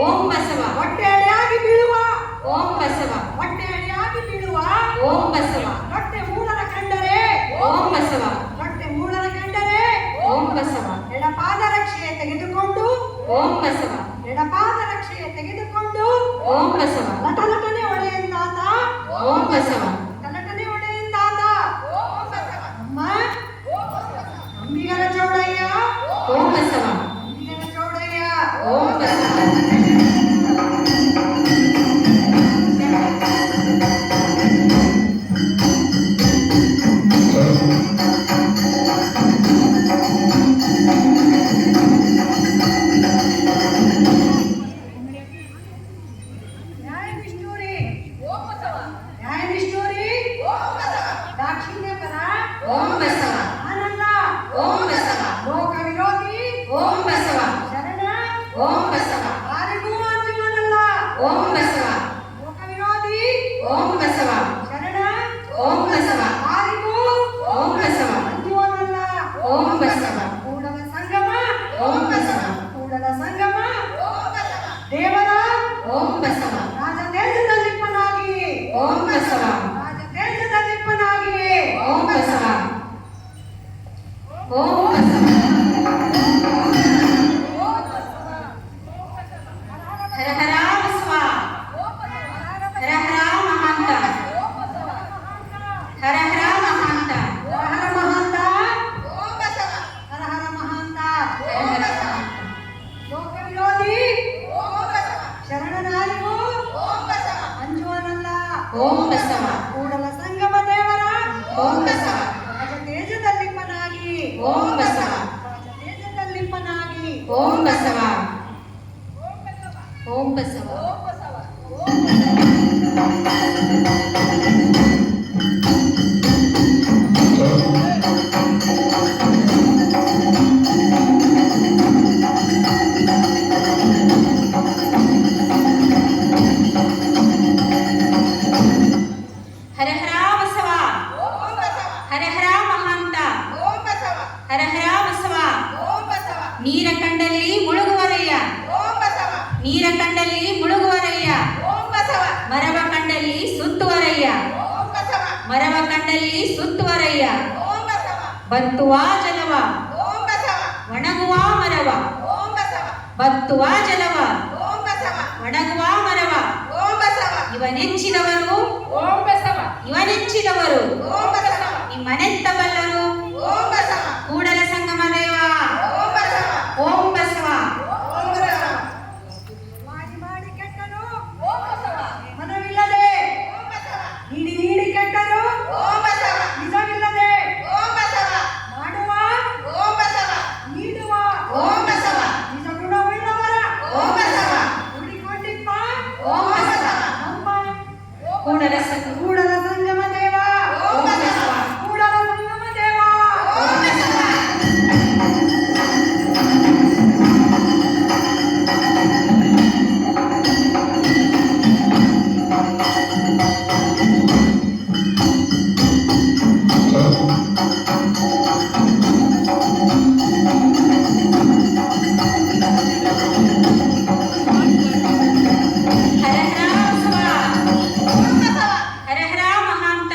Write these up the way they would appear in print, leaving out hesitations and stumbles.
ಓಂ ಬಸವ. ಹೊಟ್ಟೆ ಅಡಿಯಾಗಿ ಬೀಳುವ ಓಂ ಬಸವ. ಹೊಟ್ಟೆ ಅಡಿಯಾಗಿ ಬೀಳುವ ಓಂ ಬಸವ. ಹೊಟ್ಟೆ ಮೂಲನ ಕಂಡರೆ ಓಂ ಬಸವ. ಹೊಟ್ಟೆ ಮೂಲನ ಕಂಡರೆ ಓಂ ಬಸವ. ಎಡಪಾದ ರಕ್ಷೆಯ ತೆಗೆದುಕೊಂಡು ಓಂ ಬಸವ. ಎಡಪಾದ ರಕ್ಷೆಯ ತೆಗೆದುಕೊಂಡು ಓಂ ಬಸವ. ಲಟಲಟನೆ ಒಡೆಯಂದಾತ ಓಂ ಬಸವ. ಲಟಲಟನೆ ಒಡೆಯಂದಾತ ಅಮ್ಮ ಅಂಬಿಗರ ಚೌಡಯ್ಯ ಓಂ ಬಸವ. ಅಂಬಿಗರ ಚೌಡಯ್ಯ ಓಂ ಬಸವ. ನ್ಯಾಯನಿಷ್ಠೂರಿ ನ್ಯಾಯನಿಷ್ಠೂರಿ ದಾಕ್ಷಿಣ್ಯಪರ ಓಂ ಬಸವ. ಆನಂದ ಓಂ ಬಸವ. ಲೋಕ ವಿರೋಧಿ ಓಂ ಬಸವ. ಶರಣ ಓಂ ಬಸವ. ಯಾರಿಗೂ ಅಂಜುವನಲ್ಲ ಓಂ ಬಸವ. ಲೋಕ ವಿರೋಧಿ ಓಂ ಬಸವ. ಶರಣ ಓಂ ಬಸವ. ಯಾರಿಗೂ ಓಂ ಬಸವ. ಅಂಜುವನಲ್ಲ ಓಂ ಬಸವ. ಕೂಡಲ ಸಂಗಮ ಓಂ ಬಸವ. ಕೂಡಲ ಸಂಗಮ ದೇವರ ಓಂ ಬಸವ. ರಾಜತೇಜದಲ್ಲಿಪ್ಪನಾಗಿ ಓಂ ಬಸವ. ರಾಜತೇಜದಲ್ಲಿಪ್ಪನಾಗಿ ಓಂ ಬಸವ. ಓಂ ಬಸವ. ಹರ ಹರ ಬಸವ. ಹರ ಹರ ಮಹಾಂತ. ಹರ ಹರ ಮಹಾಂತ. ಹರ ಹರ ಮಹಾಂತ ಹರ ಹರ ಮಹಾಂತ ಹರ ಹರ ಮಹಾಂತ. ಲೋಕ ವಿರೋಧಿ ಶರಣನಾರಿಗೂ ಅಂಜುವನಲ್ಲ ಓಂ ಬಸವ. ಕೂಡಲ ಸಂಗಮ ದೇವರ ಓಂ ಬಸವ. ರಾಜತೇಜದಲ್ಲಿಪ್ಪನಾಗಿ ಓಂ ಬಸವ. ರಾಜತೇಜದಲ್ಲಿಪ್ಪನಾಗಿ ಓಂ ಬಸವ. ಓಂ ಬಸವ. ಹರ ಹರ ಬಸವ. ಹರ ಹರ ಮಹಾಂತ. ಹರ ಹರ ಬಸವ. ನೀರ ಕಂಡಲ್ಲಿ ಮುಳುಗುವರಯ್ಯ. ನೀರ ಕಂಡಲ್ಲಿ ಮುಳುಗುವರಯ್ಯ. ಮರವ ಕಂಡಲ್ಲಿ ಸುತ್ತುವರಯ್ಯ. ಮರವ ಕಂಡಲ್ಲಿ ಸುತ್ತುವರಯ್ಯ. ಬತ್ತುವ ಜಲವ ಒಣಗುವ ಮರವ. ಬತ್ತುವ ಜಲವ ಒಣಗುವ ಮರವ. ಇವನೆಚ್ಚಿದವರು ಇವನೆಚ್ಚಿದವರು ನಿಮ್ಮನೆತ್ತ ಬಲ್ಲರು. ಕೂಡಲ ಸಂಗಮ ದೇವ. ಓಂ ಬಸವ. ಮಾಡಿ ಮಾಡಿ ಕೆಟ್ಟರು ಮನವಿಲ್ಲದೆ ನೀಡಿ ನೀಡಿ ಕೆಟ್ಟರು ನಿಜವಿಲ್ಲದೆ ಮಾಡುವ ನೀಡುವ ಓಂ ಬಸವ. ನಿಜ ಗುಣವುಳ್ಳವರ ಓಂ ಬಸವ. ಉಳಿಕೊಂಡಿಪ್ಪ ಓಂ ಬಸವ. ನಮ್ಮ ಕೂಡಲ ಸಂಗಮ. ಕೂಡಲ ಸಂಗಮ ದೇವ ಓಂ ಬಸವ. ಕೂಡಲ ಸಂಗಮ ದೇವ ಓಂ ಬಸವ. ಹರ ಹರ ಬಸವ. ಹರ ಹರ ಮಹಾಂತ.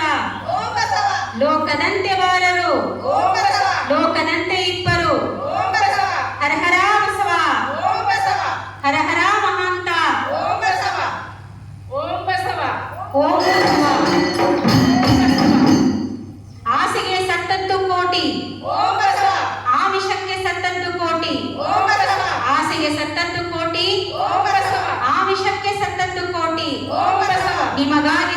ಲೋಕದಂತೆ ಬಾರರು ಲೋಕದಂತೆ ಇಬ್ಬರು. ಹರ ಹರ ಬಸವ. ಹರ ಹರ ಮಹಾಂತ. ಓಂ ಬಸವ. ಆಸೆಗೆ ಸತ್ತದ್ದು ಕೋಟಿ. ಆಮಿಷಕ್ಕೆ ಸತ್ತದ್ದು ಕೋಟಿ. ಆಸೆಗೆ ಸತ್ತದ್ದು ಕೋಟಿ. ಆಮಿಷಕ್ಕೆ ಸತ್ತದ್ದು ಕೋಟಿ. ನಿಮಗಾಗಿ